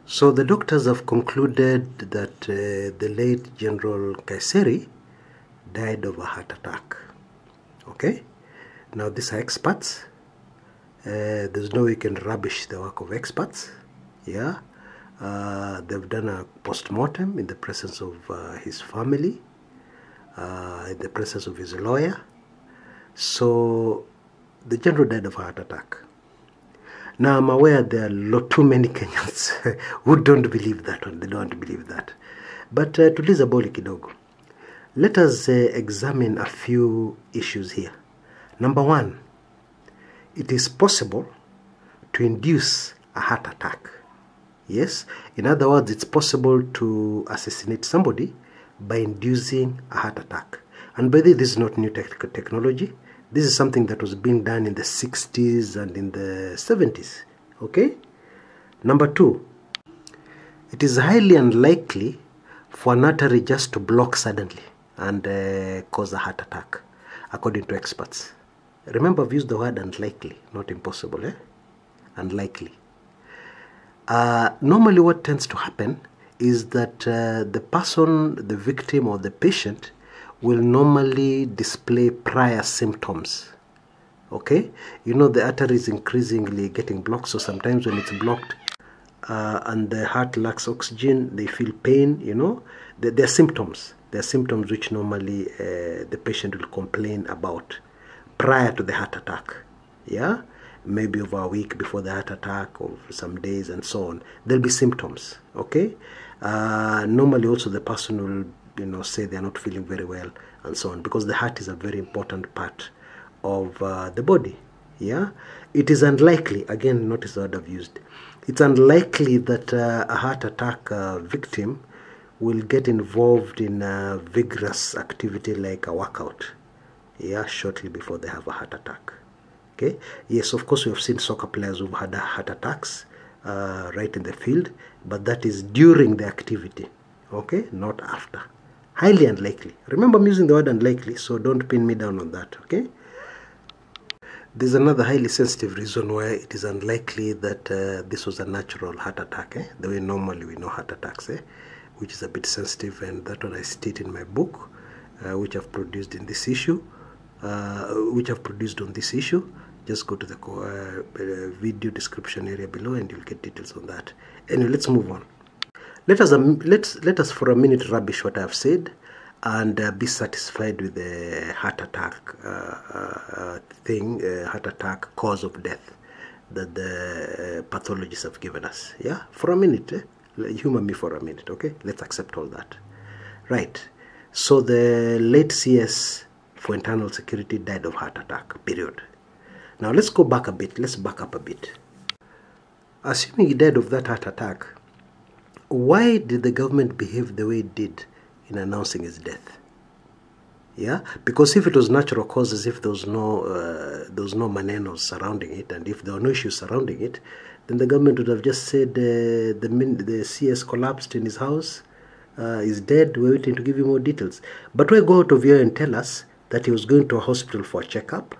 So the doctors have concluded that the late General Nkaissery died of a heart attack. Okay? Now these are experts. There's no way you can rubbish the work of experts. Yeah? They've done a post-mortem in the presence of his family, in the presence of his lawyer. So the general died of a heart attack. Now I'm aware there are too many Kenyans who don't believe that one. They don't want to believe that. But tuliza boli kidogo. Let us examine a few issues here. Number one, it is possible to induce a heart attack. Yes? In other words, it's possible to assassinate somebody by inducing a heart attack. And by the way, this is not new technology. This is something that was being done in the 60s and in the 70s. Okay? Number two, it is highly unlikely for an artery just to block suddenly and cause a heart attack, according to experts. Remember, I've used the word unlikely, not impossible. Unlikely. Normally what tends to happen is that the person, the victim or the patient will normally display prior symptoms. Okay? You know, the artery is increasingly getting blocked, so sometimes when it's blocked and the heart lacks oxygen, they feel pain, you know. There are symptoms. There are symptoms which normally the patient will complain about prior to the heart attack. Yeah? Maybe over a week before the heart attack or some days and so on. There'll be symptoms. Okay? Normally also the person will say they're not feeling very well and so on, because the heart is a very important part of the body. Yeah, it is unlikely, again, notice the word I've used, it's unlikely that a heart attack victim will get involved in a vigorous activity like a workout, yeah, shortly before they have a heart attack. Okay, yes, of course we have seen soccer players who've had heart attacks right in the field, but that is during the activity, okay, not after. Highly unlikely. Remember, I'm using the word unlikely, so don't pin me down on that, okay? There's another highly sensitive reason why it is unlikely that this was a natural heart attack, the way normally we know heart attacks, which is a bit sensitive, and that one I state in my book, which I've produced in this issue, which I've produced on this issue. Just go to the video description area below and you'll get details on that. Anyway, let's move on. Let us for a minute rubbish what I have said and be satisfied with the heart attack heart attack cause of death that the pathologists have given us. Yeah, for a minute, humor me for a minute, okay? Let's accept all that. Right. So the late CS for internal security died of heart attack. Period. Now let's go back a bit. Let's back up a bit. Assuming he died of that heart attack, why did the government behave the way it did in announcing his death? Yeah, because if it was natural causes, if there was no manenos surrounding it, and if there were no issues surrounding it, then the government would have just said the CS collapsed in his house, is dead, we're waiting to give you more details. But we go out of here and tell us that he was going to a hospital for a checkup,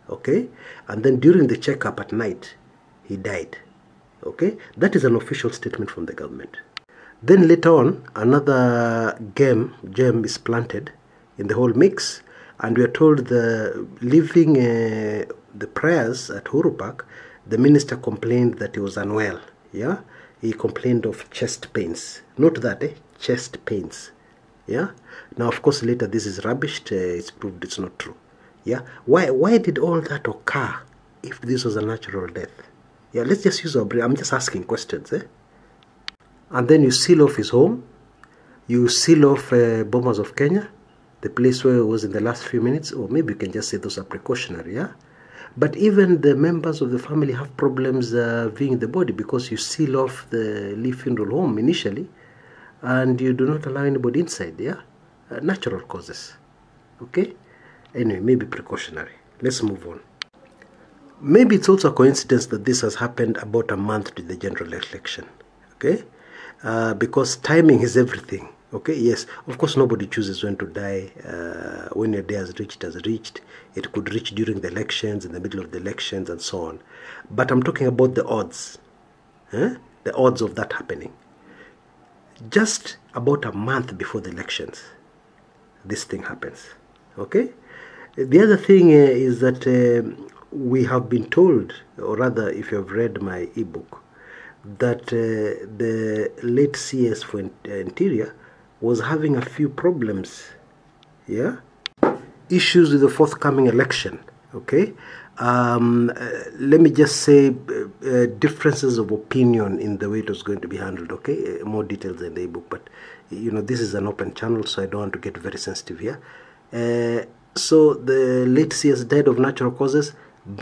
okay, and then during the checkup at night, he died. Okay, that is an official statement from the government. Then later on, another gem is planted in the whole mix, and we are told leaving the prayers at Uhuru Park, the minister complained that he was unwell. Yeah, he complained of chest pains. Note that, chest pains. Yeah. Now, of course, later this is rubbished. It's proved it's not true. Yeah. Why did all that occur if this was a natural death? Yeah, let's just use our brain. I'm just asking questions, And then you seal off his home. You seal off Bomas of Kenya, the place where it was in the last few minutes. Or maybe you can just say those are precautionary, yeah? But even the members of the family have problems viewing the body because you seal off the Lee Funeral Home initially and you do not allow anybody inside, yeah? Natural causes, okay? Anyway, maybe precautionary. Let's move on. Maybe it's also a coincidence that this has happened about a month to the general election, okay? Because timing is everything, okay? Yes, of course, nobody chooses when to die. When your day has reached, it has reached. It could reach during the elections, in the middle of the elections, and so on. But I'm talking about the odds. the odds of that happening. Just about a month before the elections, this thing happens. Okay? The other thing is that we have been told, or rather, if you have read my ebook, that the late CS for Interior was having a few problems, issues with the forthcoming election. Okay, let me just say differences of opinion in the way it was going to be handled. Okay, more details in the ebook, but this is an open channel, so I don't want to get very sensitive here. So the late CS died of natural causes, he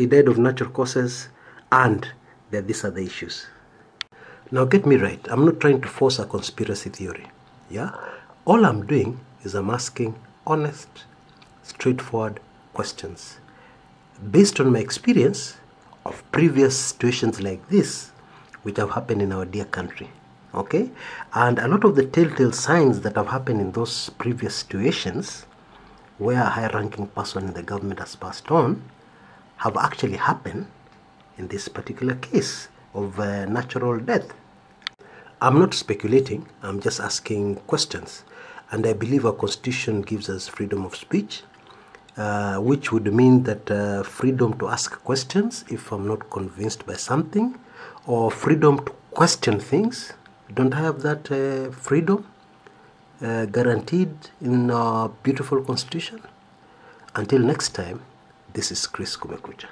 died of natural causes, and there are these other issues. Now get me right, I'm not trying to force a conspiracy theory. All I'm doing is I'm asking honest, straightforward questions based on my experience of previous situations like this which have happened in our dear country. Okay, and a lot of the telltale signs that have happened in those previous situations where a high-ranking person in the government has passed on have actually happened in this particular case of natural death. I'm not speculating, I'm just asking questions. And I believe our constitution gives us freedom of speech, which would mean that freedom to ask questions if I'm not convinced by something, or freedom to question things. Don't I have that freedom guaranteed in our beautiful constitution? Until next time, this is Chris Kumekucha.